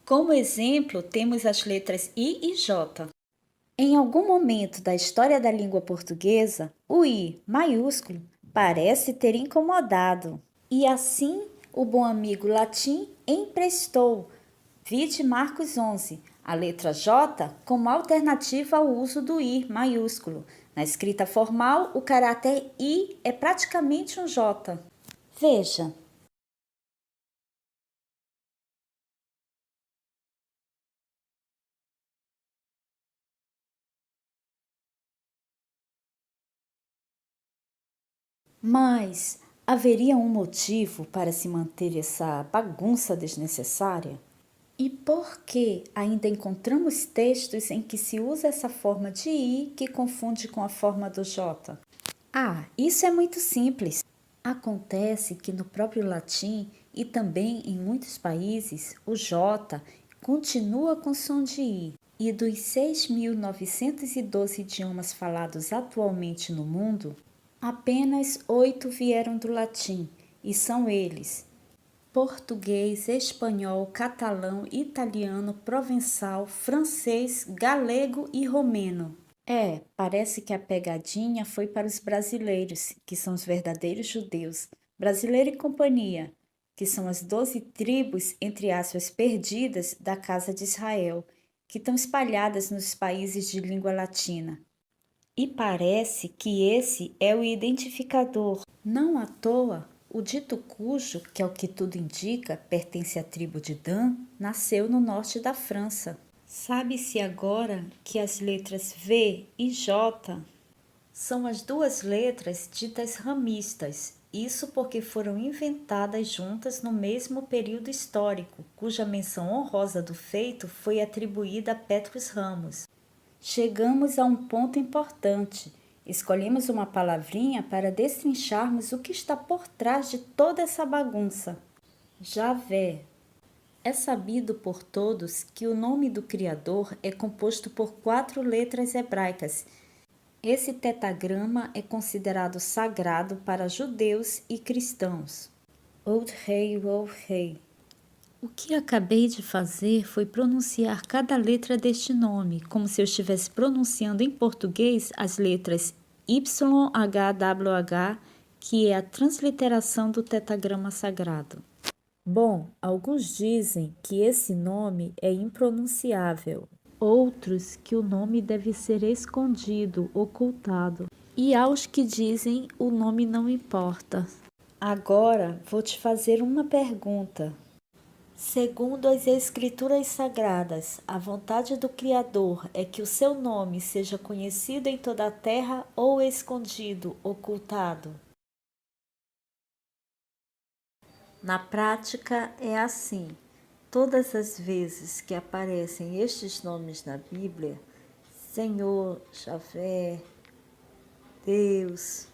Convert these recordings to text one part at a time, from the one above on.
Como exemplo, temos as letras I e J. Em algum momento da história da língua portuguesa, o I maiúsculo parece ter incomodado, e assim o bom amigo latim emprestou, vide Marcos 11, a letra J como alternativa ao uso do I maiúsculo. Na escrita formal, o caráter I é praticamente um J. Veja. Mas haveria um motivo para se manter essa bagunça desnecessária? E por que ainda encontramos textos em que se usa essa forma de I que confunde com a forma do J? Isso é muito simples. Acontece que no próprio latim e também em muitos países, o J continua com som de I. E dos 6.912 idiomas falados atualmente no mundo, apenas 8 vieram do latim, e são eles: português, espanhol, catalão, italiano, provençal, francês, galego e romeno. Parece que a pegadinha foi para os brasileiros, que são os verdadeiros judeus. Brasileiro e companhia, que são as 12 tribos, entre aspas, perdidas da casa de Israel, que estão espalhadas nos países de língua latina. E parece que esse é o identificador. Não à toa, o dito cujo, que é o que tudo indica, pertence à tribo de Dan, nasceu no norte da França. Sabe-se agora que as letras V e J são as duas letras ditas ramistas, isso porque foram inventadas juntas no mesmo período histórico, cuja menção honrosa do feito foi atribuída a Petrus Ramos. Chegamos a um ponto importante. Escolhemos uma palavrinha para destrincharmos o que está por trás de toda essa bagunça. Javé. É sabido por todos que o nome do Criador é composto por 4 letras hebraicas. Esse tetagrama é considerado sagrado para judeus e cristãos. Od-Rei, Od-Rei. O que acabei de fazer foi pronunciar cada letra deste nome, como se eu estivesse pronunciando em português as letras YHWH, que é a transliteração do tetagrama sagrado. Bom, alguns dizem que esse nome é impronunciável, outros que o nome deve ser escondido, ocultado, e aos que dizem o nome não importa. Agora vou te fazer uma pergunta. Segundo as Escrituras Sagradas, a vontade do Criador é que o seu nome seja conhecido em toda a terra ou escondido, ocultado? Na prática é assim. Todas as vezes que aparecem estes nomes na Bíblia, Senhor, Javé, Deus,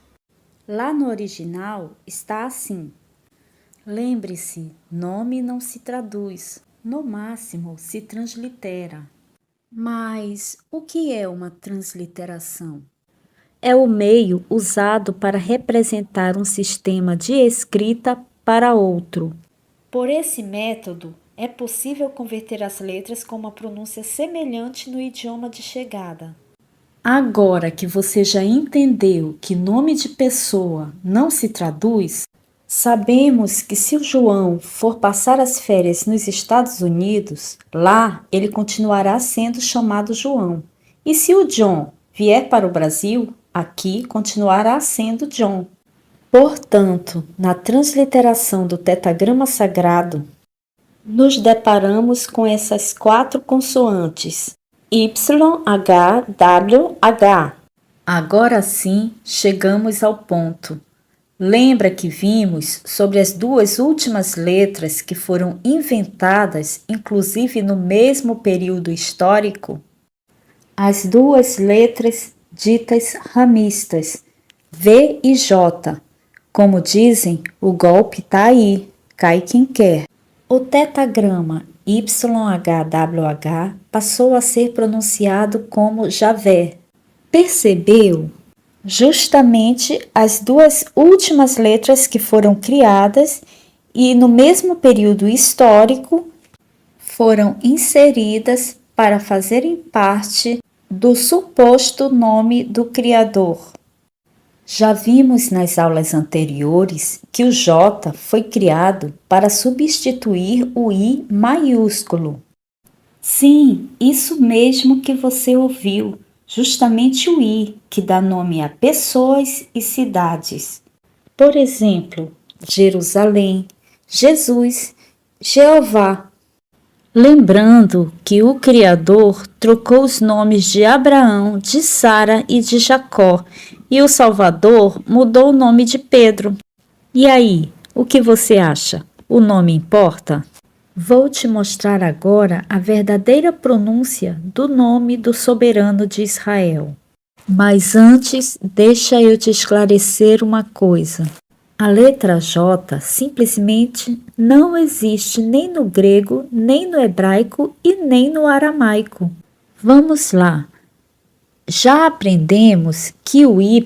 lá no original está assim. Lembre-se, nome não se traduz, no máximo se translitera. Mas o que é uma transliteração? É o meio usado para representar um sistema de escrita para outro. Por esse método, é possível converter as letras com uma pronúncia semelhante no idioma de chegada. Agora que você já entendeu que nome de pessoa não se traduz, sabemos que se o João for passar as férias nos Estados Unidos, lá ele continuará sendo chamado João. E se o John vier para o Brasil, aqui continuará sendo John. Portanto, na transliteração do tetagrama sagrado, nos deparamos com essas 4 consoantes, YHWH. Agora sim, chegamos ao ponto. Lembra que vimos sobre as 2 últimas letras que foram inventadas, inclusive no mesmo período histórico? As 2 letras ditas ramistas, V e J. Como dizem, o golpe tá aí, cai quem quer. O tetagrama YHWH passou a ser pronunciado como Javé. Percebeu? Justamente as 2 últimas letras que foram criadas e no mesmo período histórico foram inseridas para fazerem parte do suposto nome do Criador. Já vimos nas aulas anteriores que o J foi criado para substituir o I maiúsculo. Sim, isso mesmo que você ouviu, justamente o I, que dá nome a pessoas e cidades. Por exemplo, Jerusalém, Jesus, Jeová. Lembrando que o Criador trocou os nomes de Abraão, de Sara e de Jacó, e o Salvador mudou o nome de Pedro. E aí, o que você acha? O nome importa? Vou te mostrar agora a verdadeira pronúncia do nome do soberano de Israel. Mas antes, deixa eu te esclarecer uma coisa. A letra J simplesmente não existe nem no grego, nem no hebraico e nem no aramaico. Vamos lá. Já aprendemos que o Y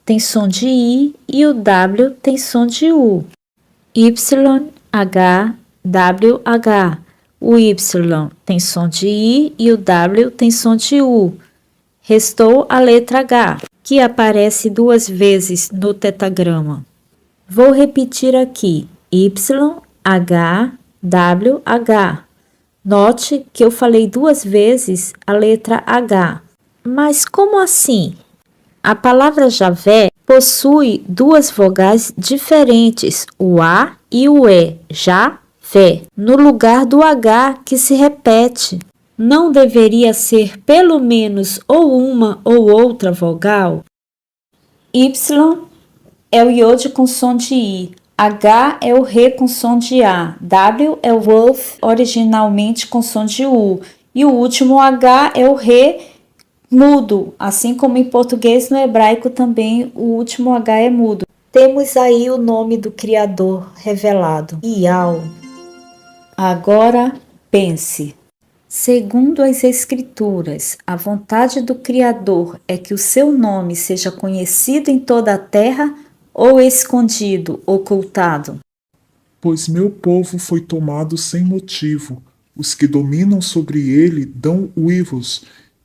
tem som de I e o W tem som de U. Y, H, W, H. O Y tem som de I e o W tem som de U. Restou a letra H, que aparece 2 vezes no tetagrama. Vou repetir aqui, Y, H, W, H. Note que eu falei 2 vezes a letra H. Mas como assim? A palavra Javé possui 2 vogais diferentes, o A e o E, Javé, no lugar do H que se repete. Não deveria ser pelo menos ou uma ou outra vogal? Y é o iode com som de I, H é o Rê com som de A, W é o Wolf originalmente com som de U, e o último H é o Rê mudo, assim como em português no hebraico também o último H é mudo. Temos aí o nome do Criador revelado, Iau. Agora pense. Segundo as Escrituras, a vontade do Criador é que o seu nome seja conhecido em toda a terra ou escondido, ocultado? Pois meu povo foi tomado sem motivo. Os que dominam sobre ele dão uivos,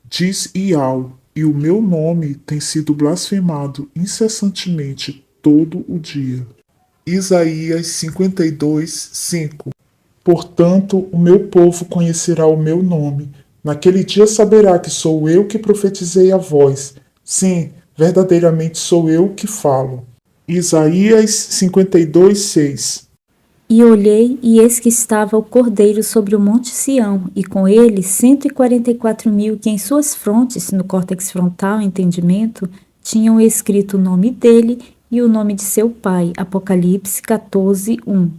diz Iau, e o meu nome tem sido blasfemado incessantemente todo o dia. Isaías 52, 5. Portanto, o meu povo conhecerá o meu nome. Naquele dia saberá que sou eu que profetizei a voz. Sim, verdadeiramente sou eu que falo. Isaías 52, 6. E olhei, e eis que estava o Cordeiro sobre o monte Sião, e com ele 144.000 que em suas frontes, no córtex frontal, entendimento, tinham escrito o nome dele e o nome de seu pai. Apocalipse 14, 1.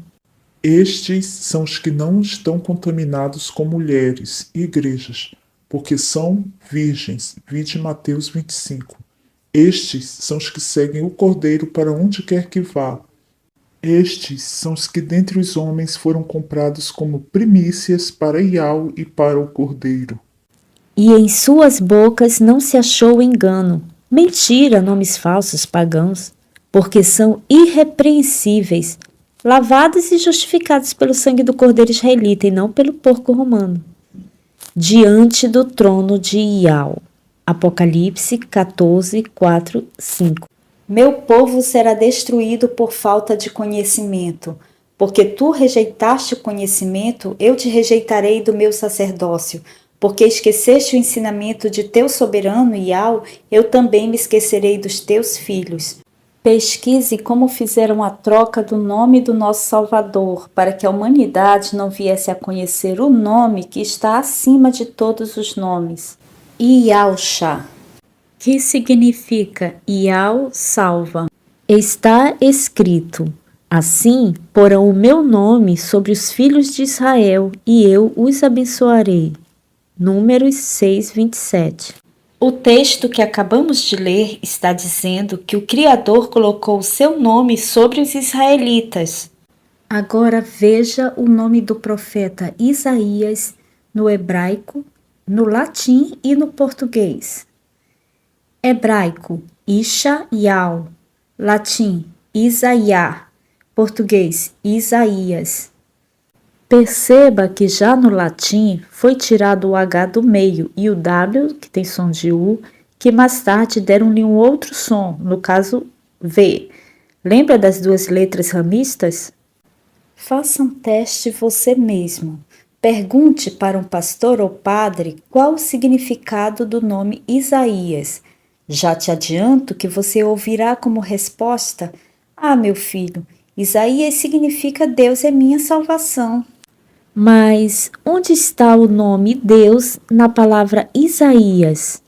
Estes são os que não estão contaminados com mulheres e igrejas, porque são virgens. Vide Mateus 25. Estes são os que seguem o Cordeiro para onde quer que vá. Estes são os que dentre os homens foram comprados como primícias para Iau e para o Cordeiro. E em suas bocas não se achou engano. Mentira, nomes falsos, pagãos, porque são irrepreensíveis, lavados e justificados pelo sangue do Cordeiro israelita e não pelo porco romano. Diante do trono de Iau. Apocalipse 14, 4, 5. Meu povo será destruído por falta de conhecimento. Porque tu rejeitaste o conhecimento, eu te rejeitarei do meu sacerdócio. Porque esqueceste o ensinamento de teu soberano Iau, eu também me esquecerei dos teus filhos. Pesquise como fizeram a troca do nome do nosso Salvador, para que a humanidade não viesse a conhecer o nome que está acima de todos os nomes. Iausha, que significa Iau salva. Está escrito: assim porão o meu nome sobre os filhos de Israel, e eu os abençoarei. Números 6, 27. O texto que acabamos de ler está dizendo que o Criador colocou o seu nome sobre os israelitas. Agora veja o nome do profeta Isaías no hebraico, no latim e no português. Hebraico, Isha-Yau. Latim, Isaiah. Português, Isaías. Perceba que já no latim foi tirado o H do meio e o W, que tem som de U, que mais tarde deram-lhe um outro som, no caso V. Lembra das duas letras ramistas? Faça um teste você mesmo. Pergunte para um pastor ou padre qual o significado do nome Isaías. Já te adianto que você ouvirá como resposta: Ah, meu filho, Isaías significa Deus é minha salvação. Mas onde está o nome Deus na palavra Isaías?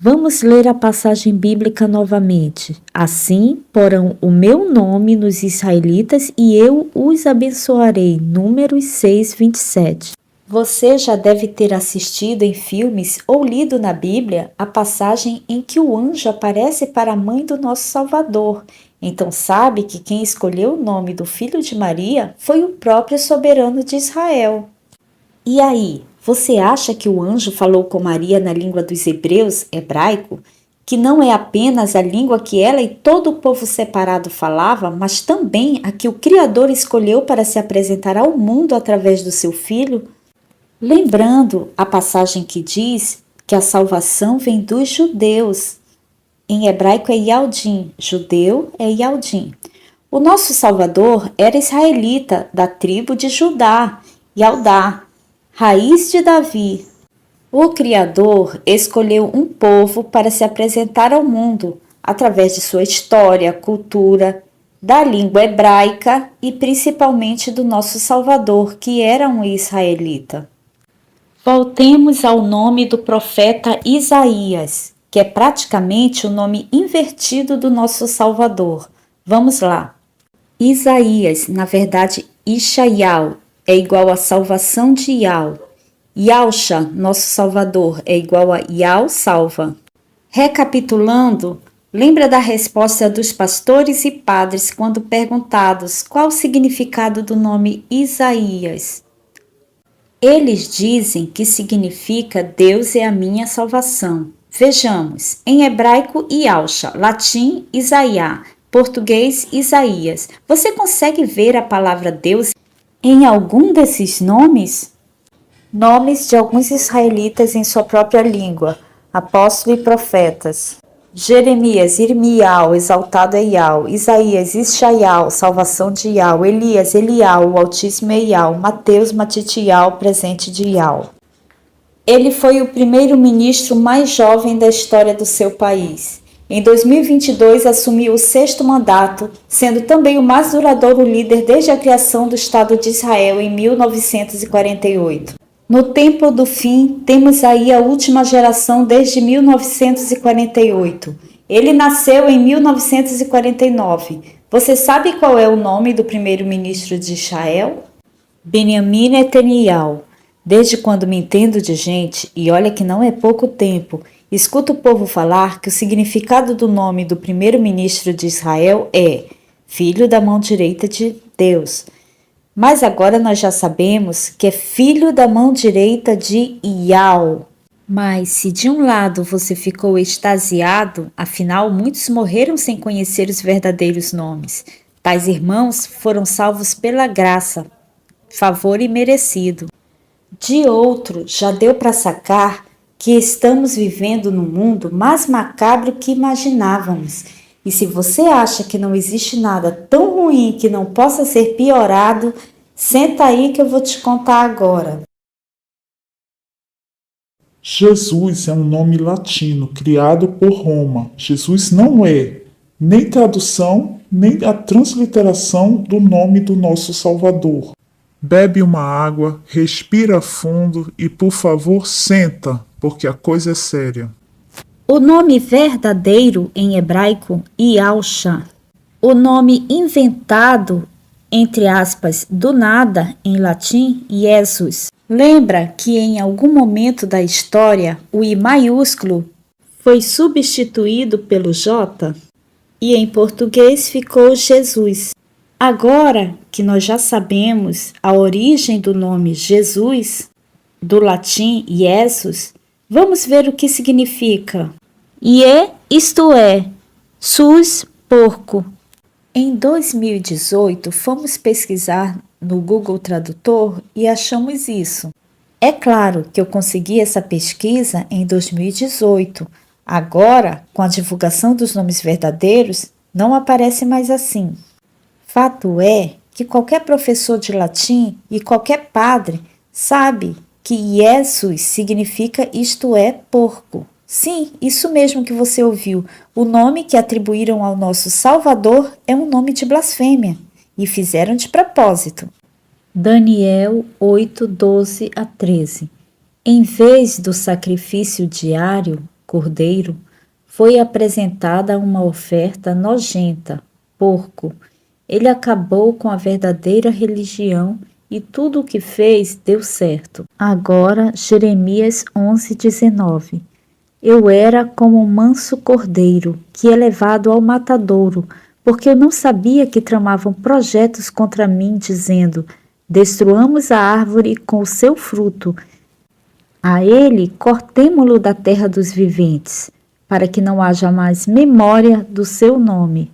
Vamos ler a passagem bíblica novamente. Assim porão o meu nome nos israelitas e eu os abençoarei. Números 6, 27. Você já deve ter assistido em filmes ou lido na Bíblia a passagem em que o anjo aparece para a mãe do nosso Salvador. Então sabe que quem escolheu o nome do filho de Maria foi o próprio soberano de Israel. E aí, você acha que o anjo falou com Maria na língua dos hebreus, hebraico, que não é apenas a língua que ela e todo o povo separado falava, mas também a que o Criador escolheu para se apresentar ao mundo através do seu filho? Lembrando a passagem que diz que a salvação vem dos judeus. Em hebraico é Yaldim, judeu é Yaldim. O nosso Salvador era israelita, da tribo de Judá, Yaldá, raiz de Davi. O Criador escolheu um povo para se apresentar ao mundo, através de sua história, cultura, da língua hebraica e principalmente do nosso Salvador, que era um israelita. Voltemos ao nome do profeta Isaías, que é praticamente o nome invertido do nosso Salvador. Vamos lá. Isaías, na verdade, Ishaial, é igual a salvação de Ial. Yalcha, nosso Salvador, é igual a Ial salva. Recapitulando, lembra da resposta dos pastores e padres quando perguntados qual o significado do nome Isaías? Eles dizem que significa Deus é a minha salvação. Vejamos, em hebraico Yalcha, latim Isaiah, português Isaías. Você consegue ver a palavra Deus em algum desses nomes? Nomes de alguns israelitas em sua própria língua, apóstolos e profetas. Jeremias, Irmial, exaltado é Ial. Isaías, Ishaial, salvação de Ial. Elias, Elial, o Altíssimo é Ial. Mateus, Matitial, presente de Ial. Ele foi o primeiro-ministro mais jovem da história do seu país. Em 2022, assumiu o 6º mandato, sendo também o mais duradouro líder desde a criação do Estado de Israel em 1948. No tempo do fim, temos aí a última geração desde 1948. Ele nasceu em 1949. Você sabe qual é o nome do primeiro-ministro de Israel? Benjamin Netanyahu. Desde quando me entendo de gente, e olha que não é pouco tempo, escuto o povo falar que o significado do nome do primeiro-ministro de Israel é filho da mão direita de Deus. Mas agora nós já sabemos que é filho da mão direita de Ial. Mas se de um lado você ficou extasiado, afinal muitos morreram sem conhecer os verdadeiros nomes. Tais irmãos foram salvos pela graça, favor imerecido. De outro, já deu para sacar que estamos vivendo num mundo mais macabro que imaginávamos. E se você acha que não existe nada tão ruim que não possa ser piorado, senta aí que eu vou te contar agora. Jesus é um nome latino criado por Roma. Jesus não é nem tradução, nem a transliteração do nome do nosso Salvador. Bebe uma água, respira fundo e, por favor, senta, porque a coisa é séria. O nome verdadeiro em hebraico, Yalcha. O nome inventado, entre aspas, do nada, em latim, Jesus. Lembra que em algum momento da história, o I maiúsculo foi substituído pelo J? E em português ficou Jesus. Agora que nós já sabemos a origem do nome Jesus, do latim Jesus, vamos ver o que significa. Isto é, sus, porco. Em 2018, fomos pesquisar no Google Tradutor e achamos isso. É claro que eu consegui essa pesquisa em 2018. Agora, com a divulgação dos nomes verdadeiros, não aparece mais assim. Fato é que qualquer professor de latim e qualquer padre sabe que Jesus significa isto é, porco. Sim, isso mesmo que você ouviu. O nome que atribuíram ao nosso Salvador é um nome de blasfêmia e fizeram de propósito. Daniel 8, 12 a 13. Em vez do sacrifício diário, cordeiro, foi apresentada uma oferta nojenta, porco. Ele acabou com a verdadeira religião e tudo o que fez deu certo. Agora, Jeremias 11, 19. Eu era como um manso cordeiro, que é levado ao matadouro, porque eu não sabia que tramavam projetos contra mim, dizendo: destruamos a árvore com o seu fruto. A ele cortemo-lo da terra dos viventes, para que não haja mais memória do seu nome.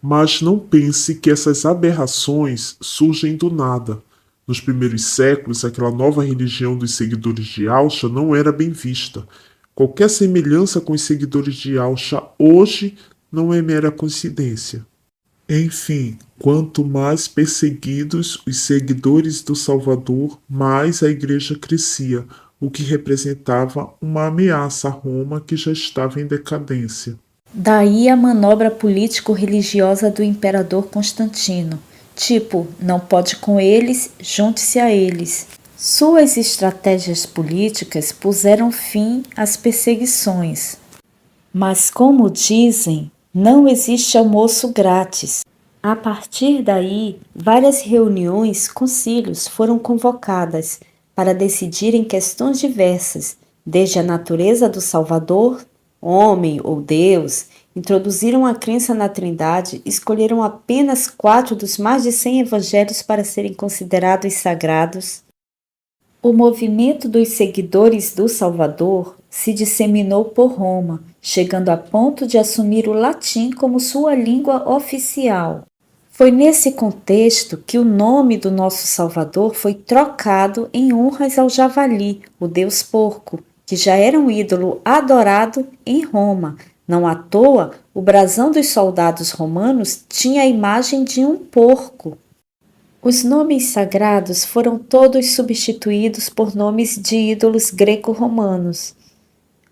Mas não pense que essas aberrações surgem do nada. Nos primeiros séculos, aquela nova religião dos seguidores de Alcha não era bem vista. Qualquer semelhança com os seguidores de Alcha hoje não é mera coincidência. Enfim, quanto mais perseguidos os seguidores do Salvador, mais a igreja crescia, o que representava uma ameaça a Roma que já estava em decadência. Daí a manobra político-religiosa do imperador Constantino. Tipo, não pode com eles, junte-se a eles. Suas estratégias políticas puseram fim às perseguições. Mas, como dizem, não existe almoço grátis. A partir daí, várias reuniões, concílios foram convocadas para decidirem questões diversas, desde a natureza do Salvador, homem ou Deus, introduziram a crença na Trindade, escolheram apenas 4 dos mais de 100 evangelhos para serem considerados sagrados. O movimento dos seguidores do Salvador se disseminou por Roma, chegando a ponto de assumir o latim como sua língua oficial. Foi nesse contexto que o nome do nosso Salvador foi trocado em honras ao javali, o deus porco, que já era um ídolo adorado em Roma. Não à toa, o brasão dos soldados romanos tinha a imagem de um porco. Os nomes sagrados foram todos substituídos por nomes de ídolos greco-romanos.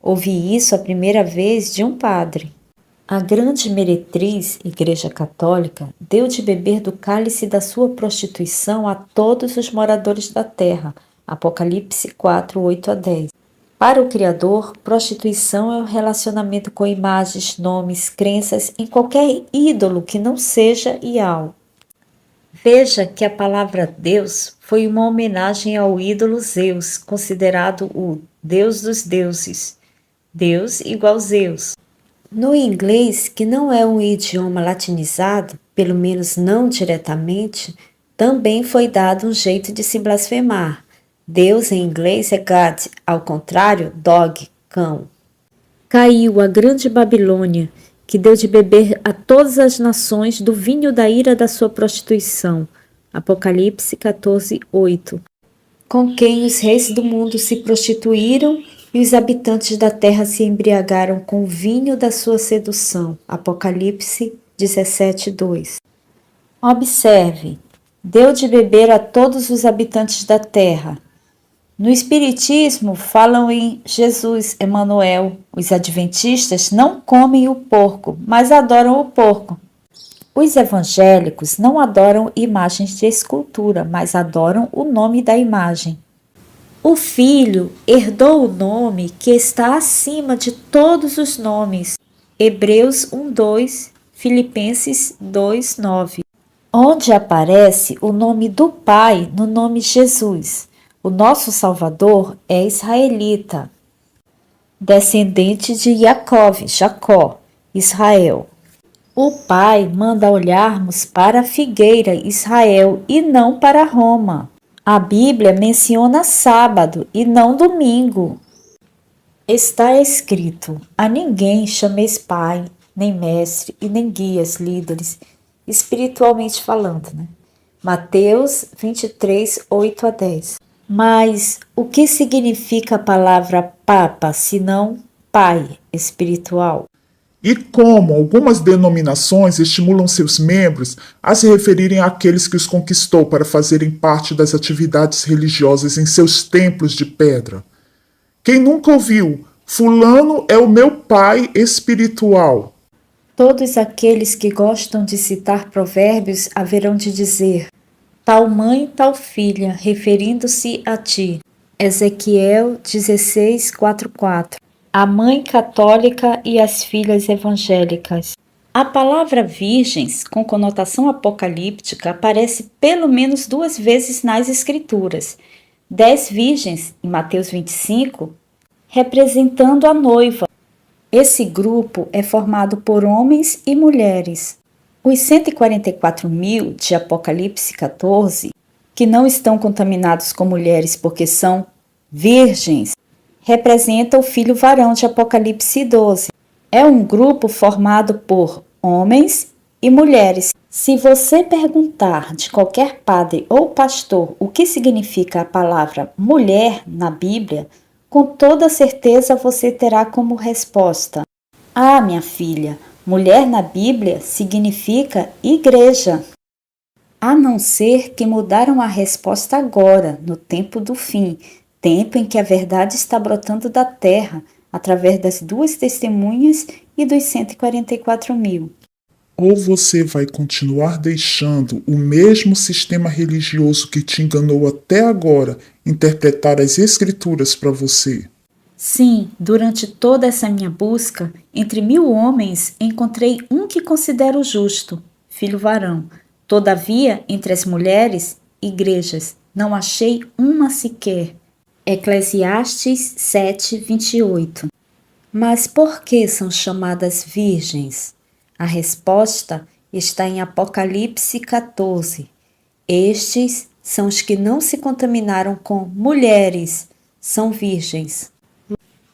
Ouvi isso a primeira vez de um padre. A grande meretriz, Igreja Católica, deu de beber do cálice da sua prostituição a todos os moradores da terra. Apocalipse 4, 8 a 10. Para o Criador, prostituição é o relacionamento com imagens, nomes, crenças em qualquer ídolo que não seja Ial. Veja que a palavra Deus foi uma homenagem ao ídolo Zeus, considerado o Deus dos deuses. Deus igual Zeus. No inglês, que não é um idioma latinizado, pelo menos não diretamente, também foi dado um jeito de se blasfemar. Deus em inglês é God, ao contrário, dog, cão. Caiu a grande Babilônia, que deu de beber a todas as nações do vinho da ira da sua prostituição. Apocalipse 14, 8. Com quem os reis do mundo se prostituíram e os habitantes da terra se embriagaram com o vinho da sua sedução. Apocalipse 17, 2. Observe, deu de beber a todos os habitantes da terra. No Espiritismo falam em Jesus, Emanuel. Os adventistas não comem o porco, mas adoram o porco. Os evangélicos não adoram imagens de escultura, mas adoram o nome da imagem. O Filho herdou o nome que está acima de todos os nomes. Hebreus 1:2, Filipenses 2:9. Onde aparece o nome do Pai no nome Jesus. O nosso Salvador é israelita, descendente de Jacó, Israel. O Pai manda olharmos para a figueira Israel e não para Roma. A Bíblia menciona sábado e não domingo. Está escrito: a ninguém chameis pai, nem mestre e nem guias, líderes, espiritualmente falando, Mateus 23, 8 a 10. Mas o que significa a palavra Papa, senão Pai espiritual? E como algumas denominações estimulam seus membros a se referirem àqueles que os conquistou para fazerem parte das atividades religiosas em seus templos de pedra. Quem nunca ouviu, Fulano é o meu pai espiritual. Todos aqueles que gostam de citar provérbios haverão de dizer: tal mãe, tal filha, referindo-se a ti. Ezequiel 16, 4. A mãe católica e as filhas evangélicas. A palavra virgens, com conotação apocalíptica, aparece pelo menos 2 vezes nas Escrituras. 10 virgens, em Mateus 25, representando a noiva. Esse grupo é formado por homens e mulheres. Os 144.000 de Apocalipse 14, que não estão contaminados com mulheres porque são virgens, representa o filho varão de Apocalipse 12. É um grupo formado por homens e mulheres. Se você perguntar de qualquer padre ou pastor o que significa a palavra mulher na Bíblia, com toda certeza você terá como resposta: ah, minha filha, mulher na Bíblia significa igreja. A não ser que mudaram a resposta agora, no tempo do fim, tempo em que a verdade está brotando da terra, através das 2 testemunhas e dos 144.000. Ou você vai continuar deixando o mesmo sistema religioso que te enganou até agora interpretar as escrituras para você? Sim, durante toda essa minha busca, entre 1000 homens, encontrei um que considero justo, filho varão. Todavia, entre as mulheres, igrejas, não achei uma sequer. Eclesiastes 7, 28. Mas por que são chamadas virgens? A resposta está em Apocalipse 14. Estes são os que não se contaminaram com mulheres, são virgens.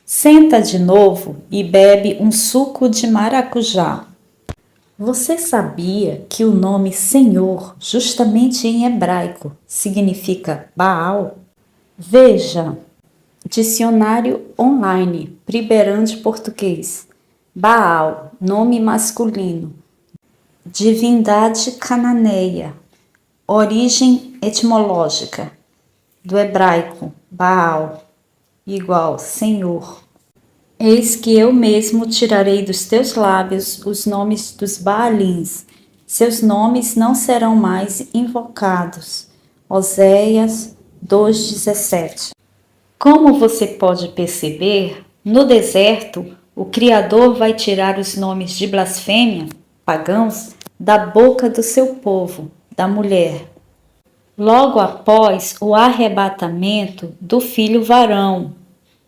Senta de novo e bebe um suco de maracujá. Você sabia que o nome Senhor, justamente em hebraico, significa Baal? Veja, dicionário online, Priberan de português. Baal, nome masculino. Divindade cananeia. Origem etimológica. Do hebraico, Baal, igual Senhor. Eis que eu mesmo tirarei dos teus lábios os nomes dos Baalins. Seus nomes não serão mais invocados. Oséias 2,17. Como você pode perceber, no deserto, o Criador vai tirar os nomes de blasfêmia, pagãos, da boca do seu povo, da mulher. Logo após o arrebatamento do filho varão,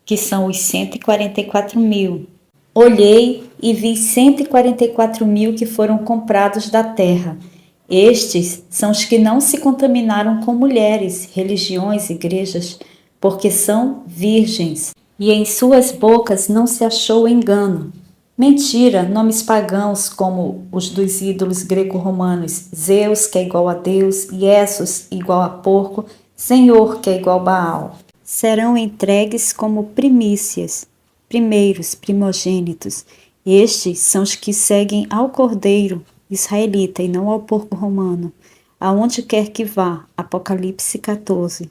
que são os 144.000. Olhei e vi 144.000 que foram comprados da terra. Estes são os que não se contaminaram com mulheres, religiões, igrejas, porque são virgens, e em suas bocas não se achou engano. Mentira, nomes pagãos como os dos ídolos greco-romanos, Zeus, que é igual a Deus, Iesus, igual a porco, Senhor, que é igual a Baal, serão entregues como primícias, primeiros, primogênitos. Estes são os que seguem ao Cordeiro israelita e não ao porco romano, aonde quer que vá. Apocalipse 14.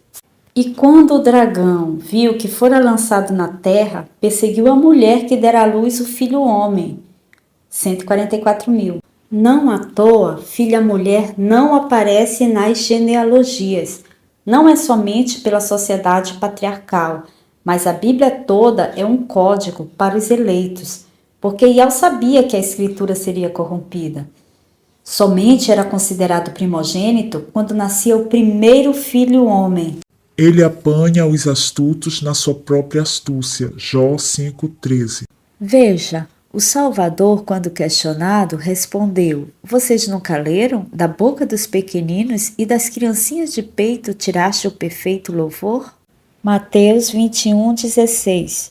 E quando o dragão viu que fora lançado na terra, perseguiu a mulher que dera à luz o filho homem. 144.000. Não à toa, filha mulher não aparece nas genealogias. Não é somente pela sociedade patriarcal, mas a Bíblia toda é um código para os eleitos, porque Ial sabia que a escritura seria corrompida. Somente era considerado primogênito quando nascia o primeiro filho homem. Ele apanha os astutos na sua própria astúcia. Jó 5,13. Veja, o Salvador, quando questionado, respondeu: vocês nunca leram? Da boca dos pequeninos e das criancinhas de peito tiraste o perfeito louvor? Mateus 21,16.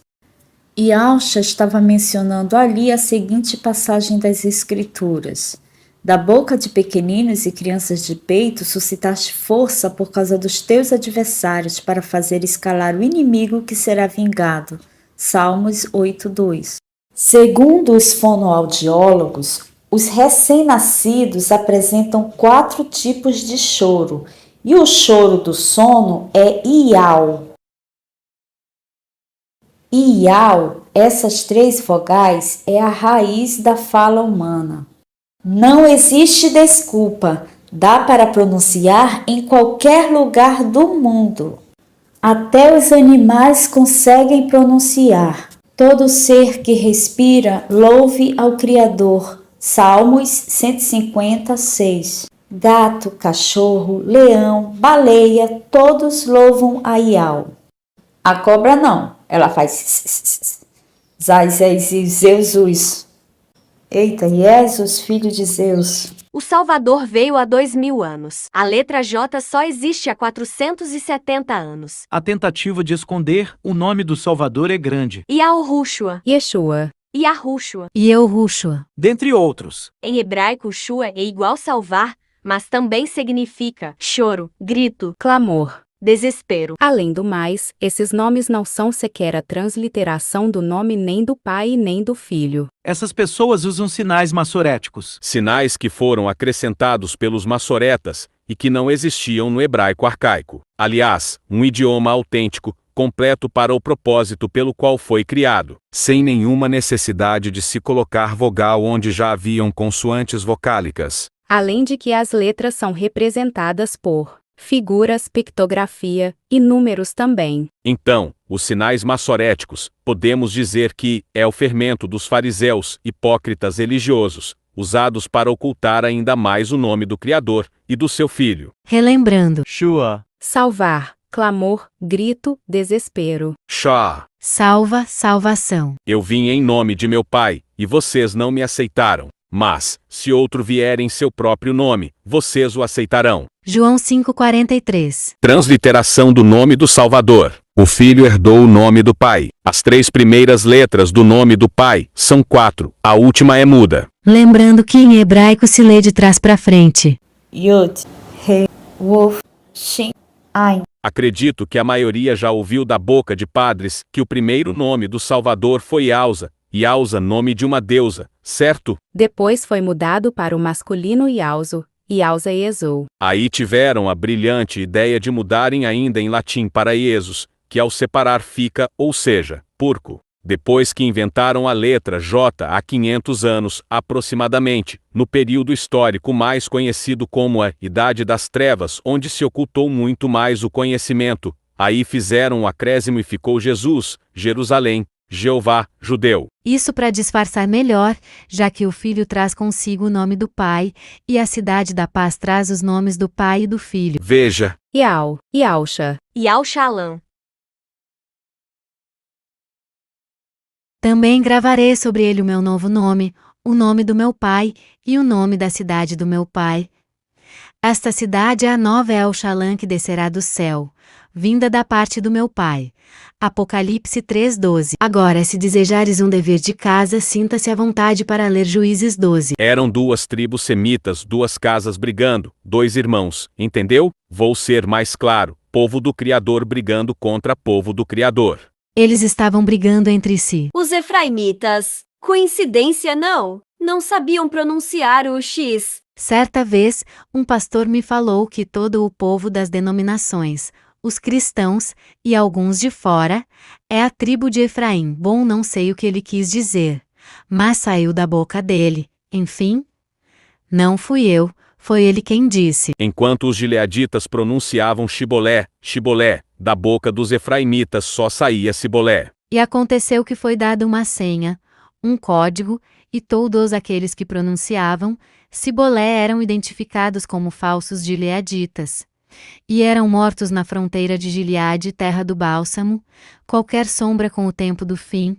E Alcha estava mencionando ali a seguinte passagem das Escrituras: Da boca de pequeninos e crianças de peito suscitaste força por causa dos teus adversários para fazer escalar o inimigo que será vingado. Salmos 8:2. Segundo os fonoaudiólogos, os recém-nascidos apresentam 4 tipos de choro, e o choro do sono é iau. Iau, essas 3 vogais, é a raiz da fala humana. Não existe desculpa, dá para pronunciar em qualquer lugar do mundo. Até os animais conseguem pronunciar. Todo ser que respira, louve ao Criador. Salmos 150:6. Gato, cachorro, leão, baleia, todos louvam a Iau. A cobra não, ela faz Zeus. Eita, Jesus, filho de Zeus. O Salvador veio há 2000 anos. A letra J só existe há 470 anos. A tentativa de esconder o nome do Salvador é grande, Yahushua, Yeshua, Yahushua. Yehoshua. dentre outros. Em hebraico, Shua é igual salvar, mas também significa choro, grito, Clamor. desespero. Além do mais, esses nomes não são sequer a transliteração do nome nem do Pai e nem do Filho. Essas pessoas usam sinais massoréticos. Sinais que foram acrescentados pelos massoretas e que não existiam no hebraico arcaico. Aliás, um idioma autêntico, completo para o propósito pelo qual foi criado, sem nenhuma necessidade de se colocar vogal onde já haviam consoantes vocálicas. Além de que as letras são representadas por figuras, pictografia e números também. Então, os sinais massoréticos, podemos dizer que é o fermento dos fariseus, hipócritas religiosos, usados para ocultar ainda mais o nome do Criador e do seu Filho. Relembrando, Shua, Salvar, clamor, grito, desespero. Shá, salva, salvação. eu vim em nome de meu Pai, e vocês não me aceitaram. Mas, se outro vier em seu próprio nome, vocês o aceitarão. João 5:43. Transliteração do nome do Salvador. O Filho herdou o nome do Pai. As 3 primeiras letras do nome do Pai são 4. A última é muda. Lembrando que em hebraico se lê de trás para frente. Yud, He, Wov, Shin, Ain. Acredito que a maioria já ouviu da boca de padres que o primeiro nome do Salvador foi Yausa, Yausa, nome de uma deusa, certo? Depois foi mudado para o masculino Iauso, Iausa Iesou. Aí tiveram a brilhante ideia de mudarem ainda em latim para Iesus, que ao separar fica, ou seja, porco. Depois que inventaram a letra J há 500 anos, aproximadamente, no período histórico mais conhecido como a Idade das Trevas, onde se ocultou muito mais o conhecimento, aí fizeram o acréscimo e ficou Jesus, Jerusalém, Jeová, judeu. Isso para disfarçar melhor, já que o Filho traz consigo o nome do Pai, e a cidade da paz traz os nomes do Pai e do Filho. Veja, Iau, Iausha. Yaushalam. Também gravarei sobre ele o meu novo nome, o nome do meu Pai e o nome da cidade do meu Pai. Esta cidade é a nova El-Shalom que descerá do céu, vinda da parte do meu Pai. Apocalipse 3:12. Agora, se desejares um dever de casa, sinta-se à vontade para ler Juízes 12. eram 2 tribos semitas, 2 casas brigando, 2 irmãos, entendeu? Vou ser mais claro, povo do Criador brigando contra povo do Criador. Eles estavam brigando entre si. Os efraimitas. Coincidência não? Não sabiam pronunciar o X. Certa vez, um pastor me falou que todo o povo das denominações, os cristãos e alguns de fora, é a tribo de Efraim. Bom, não sei o que ele quis dizer, mas saiu da boca dele. Enfim, não fui eu, foi ele quem disse. Enquanto os gileaditas pronunciavam Shibolé, Shibolé, da boca dos efraimitas só saía Sibolé. E aconteceu que foi dada uma senha, um código, e todos aqueles que pronunciavam Sibolé eram identificados como falsos gileaditas. E eram mortos na fronteira de Gileade, terra do bálsamo. Qualquer sombra com o tempo do fim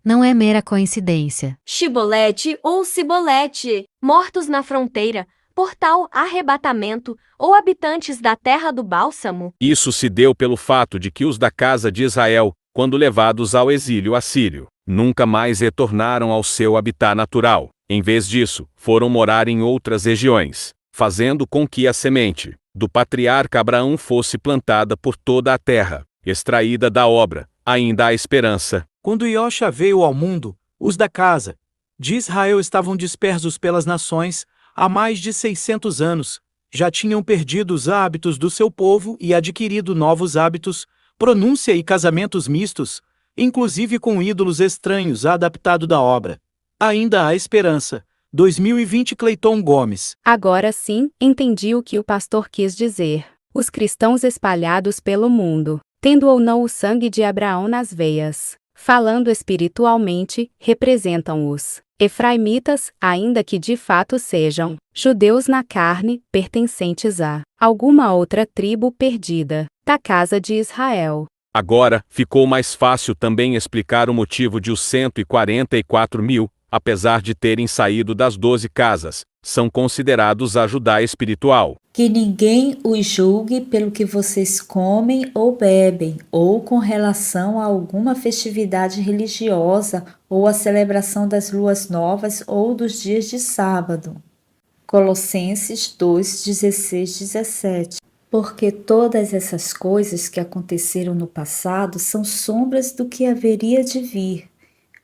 não é mera coincidência. Shibolete ou Sibolete. Mortos na fronteira, por tal arrebatamento, ou habitantes da terra do bálsamo. Isso se deu pelo fato de que os da casa de Israel, quando levados ao exílio assírio, nunca mais retornaram ao seu habitat natural. Em vez disso, foram morar em outras regiões, fazendo com que a semente do patriarca Abraão fosse plantada por toda a terra. Extraída da obra, ainda há esperança. Quando Iosha veio ao mundo, os da casa de Israel estavam dispersos pelas nações há mais de 600 anos. Já tinham perdido os hábitos do seu povo e adquirido novos hábitos, pronúncia e casamentos mistos, inclusive com ídolos estranhos adaptado da obra. Ainda há esperança. 2020 Cleiton Gomes. Agora sim, entendi o que o pastor quis dizer. Os cristãos espalhados pelo mundo, tendo ou não o sangue de Abraão nas veias, falando espiritualmente, representam os efraimitas, ainda que de fato sejam judeus na carne, pertencentes a alguma outra tribo perdida da casa de Israel. Agora, ficou mais fácil também explicar o motivo de os 144.000, apesar de terem saído das 12 casas, são considerados a Judá espiritual. Que ninguém os julgue pelo que vocês comem ou bebem, ou com relação a alguma festividade religiosa, ou a celebração das luas novas ou dos dias de sábado. Colossenses 2, 16, 17. Porque todas essas coisas que aconteceram no passado são sombras do que haveria de vir.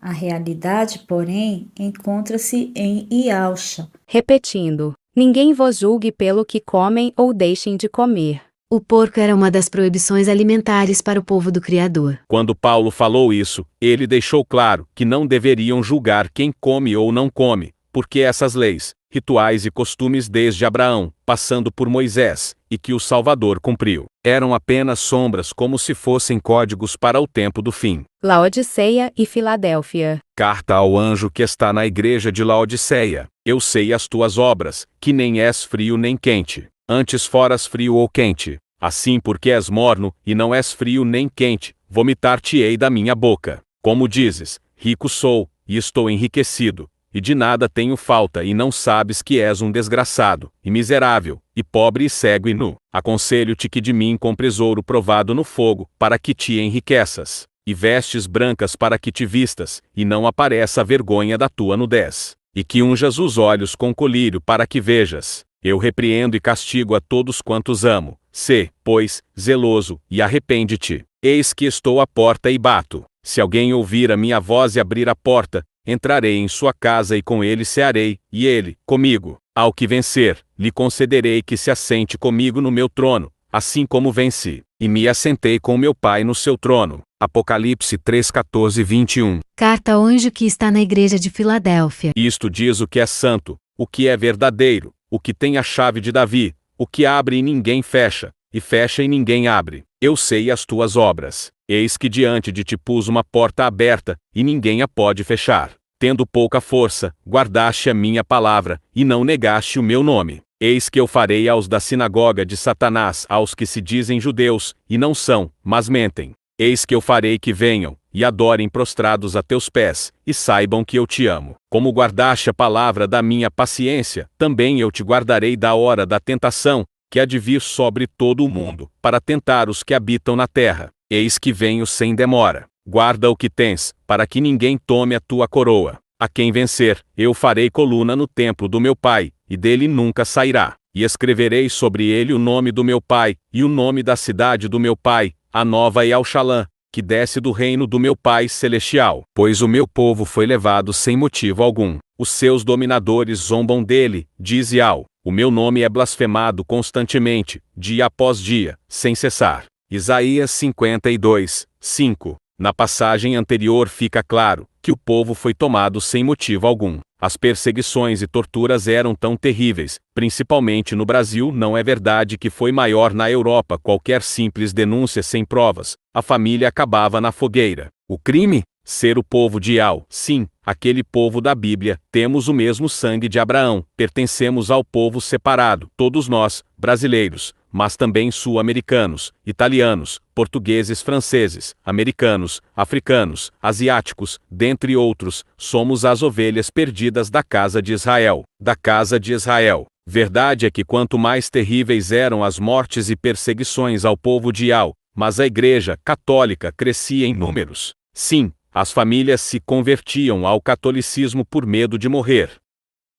A realidade, porém, encontra-se em Iosha. Repetindo, ninguém vos julgue pelo que comem ou deixem de comer. O porco era uma das proibições alimentares para o povo do Criador. Quando Paulo falou isso, ele deixou claro que não deveriam julgar quem come ou não come, porque essas leis, rituais e costumes desde Abraão, passando por Moisés, e que o Salvador cumpriu, eram apenas sombras como se fossem códigos para o tempo do fim. Laodiceia e Filadélfia. Carta ao anjo que está na igreja de Laodiceia. Eu sei as tuas obras, que nem és frio nem quente. Antes foras frio ou quente. Assim porque és morno, e não és frio nem quente, vomitar-te-ei da minha boca. Como dizes, rico sou, e estou enriquecido, e de nada tenho falta, e não sabes que és um desgraçado, e miserável, e pobre e cego e nu. Aconselho-te que de mim compres ouro provado no fogo, para que te enriqueças, e vestes brancas para que te vistas, e não apareça a vergonha da tua nudez, e que unjas os olhos com colírio para que vejas. Eu repreendo e castigo a todos quantos amo. Sê, pois, zeloso, e arrepende-te. Eis que estou à porta e bato. Se alguém ouvir a minha voz e abrir a porta, entrarei em sua casa e com ele cearei, e ele, comigo. Ao que vencer, lhe concederei que se assente comigo no meu trono, assim como venci, e me assentei com meu Pai no seu trono. Apocalipse 3:14 e 21. Carta ao anjo que está na igreja de Filadélfia. Isto diz o que é santo, o que é verdadeiro, o que tem a chave de Davi, o que abre e ninguém fecha, e fecha e ninguém abre. Eu sei as tuas obras. Eis que diante de ti pus uma porta aberta, e ninguém a pode fechar. Tendo pouca força, guardaste a minha palavra, e não negaste o meu nome. Eis que eu farei aos da sinagoga de Satanás, aos que se dizem judeus, e não são, mas mentem. Eis que eu farei que venham, e adorem prostrados a teus pés, e saibam que eu te amo. Como guardaste a palavra da minha paciência, também eu te guardarei da hora da tentação, que há de vir sobre todo o mundo, para tentar os que habitam na terra. Eis que venho sem demora. Guarda o que tens, para que ninguém tome a tua coroa. A quem vencer, eu farei coluna no templo do meu Pai, e dele nunca sairá. E escreverei sobre ele o nome do meu Pai, e o nome da cidade do meu Pai, a nova Yalxalã, que desce do reino do meu Pai celestial. Pois o meu povo foi levado sem motivo algum. Os seus dominadores zombam dele, diz Yal. O meu nome é blasfemado constantemente, dia após dia, sem cessar. Isaías 52, 5. Na passagem anterior fica claro que o povo foi tomado sem motivo algum. As perseguições e torturas eram tão terríveis, principalmente no Brasil. Não é verdade que foi maior na Europa. Qualquer simples denúncia sem provas, a família acabava na fogueira. O crime? Ser o povo de Yal. Sim, aquele povo da Bíblia. Temos o mesmo sangue de Abraão. Pertencemos ao povo separado. Todos nós, brasileiros, mas também sul-americanos, italianos, portugueses, franceses, americanos, africanos, asiáticos, dentre outros, somos as ovelhas perdidas da casa de Israel. Da casa de Israel. Verdade é que quanto mais terríveis eram as mortes e perseguições ao povo de Yal, mas a Igreja Católica crescia em números. Sim, as famílias se convertiam ao catolicismo por medo de morrer.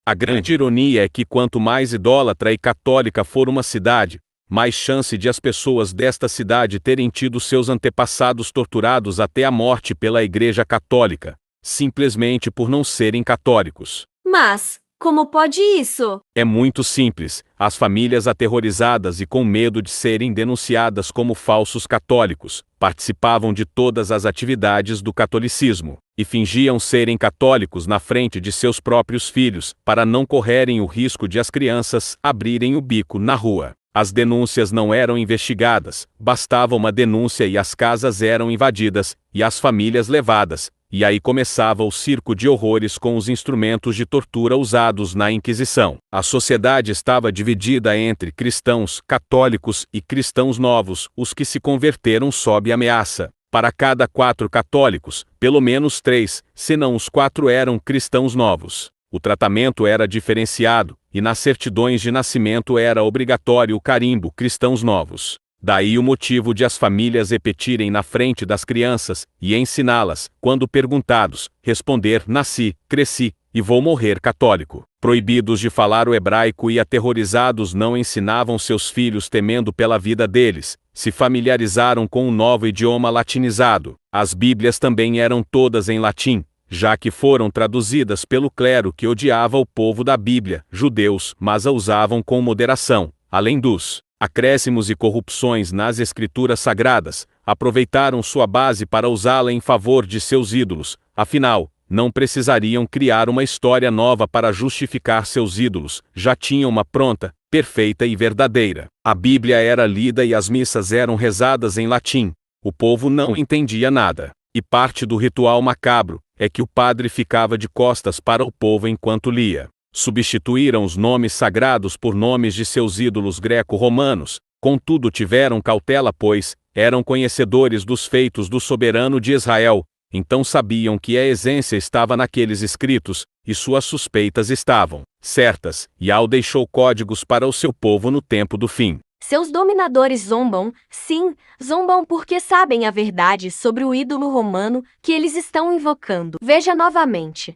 A grande ironia é que quanto mais idólatra e católica for uma cidade, mais chance de as pessoas desta cidade terem tido seus antepassados torturados até a morte pela Igreja Católica, simplesmente por não serem católicos. Mas, como pode isso? É muito simples. As famílias aterrorizadas e com medo de serem denunciadas como falsos católicos, participavam de todas as atividades do catolicismo, e fingiam serem católicos na frente de seus próprios filhos, para não correrem o risco de as crianças abrirem o bico na rua. As denúncias não eram investigadas, bastava uma denúncia e as casas eram invadidas, e as famílias levadas, e aí começava o circo de horrores com os instrumentos de tortura usados na Inquisição. A sociedade estava dividida entre cristãos, católicos e cristãos novos, os que se converteram sob ameaça. Para cada 4 católicos, pelo menos 3, senão os 4 eram cristãos novos. O tratamento era diferenciado, e nas certidões de nascimento era obrigatório o carimbo cristãos novos. Daí o motivo de as famílias repetirem na frente das crianças, e ensiná-las, quando perguntados, responder: nasci, cresci, e vou morrer católico. Proibidos de falar o hebraico e aterrorizados não ensinavam seus filhos temendo pela vida deles, se familiarizaram com o novo idioma latinizado. As Bíblias também eram todas em latim, já que foram traduzidas pelo clero que odiava o povo da Bíblia, judeus, mas a usavam com moderação. Além dos acréscimos e corrupções nas escrituras sagradas, aproveitaram sua base para usá-la em favor de seus ídolos. Afinal, não precisariam criar uma história nova para justificar seus ídolos, já tinham uma pronta, perfeita e verdadeira. A Bíblia era lida e as missas eram rezadas em latim. O povo não entendia nada. E parte do ritual macabro é que o padre ficava de costas para o povo enquanto lia. Substituíram os nomes sagrados por nomes de seus ídolos greco-romanos, contudo tiveram cautela pois eram conhecedores dos feitos do soberano de Israel, então sabiam que a essência estava naqueles escritos, e suas suspeitas estavam certas, e Al deixou códigos para o seu povo no tempo do fim. Seus dominadores zombam, sim, zombam porque sabem a verdade sobre o ídolo romano que eles estão invocando. Veja novamente.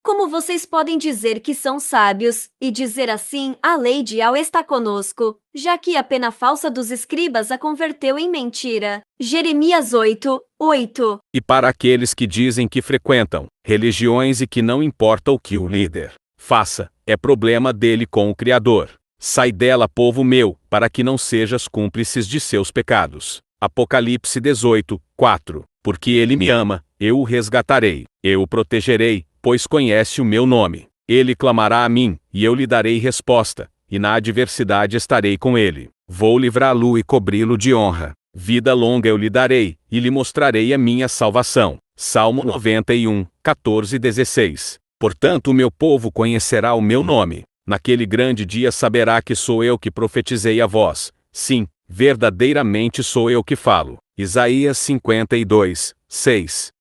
Como vocês podem dizer que são sábios, e dizer assim, a lei de Al está conosco, já que a pena falsa dos escribas a converteu em mentira. Jeremias 8:8. E para aqueles que dizem que frequentam religiões e que não importa o que o líder faça, é problema dele com o Criador. Sai dela, povo meu, para que não sejas cúmplices de seus pecados. Apocalipse 18:4. Porque ele me ama, eu o resgatarei, eu o protegerei, pois conhece o meu nome. Ele clamará a mim, e eu lhe darei resposta, e na adversidade estarei com ele. Vou livrá-lo e cobri-lo de honra. Vida longa eu lhe darei, e lhe mostrarei a minha salvação. Salmo 91:14-16. Portanto o meu povo conhecerá o meu nome. Naquele grande dia saberá que sou eu que profetizei a vós. Sim, verdadeiramente sou eu que falo. Isaías 52:6.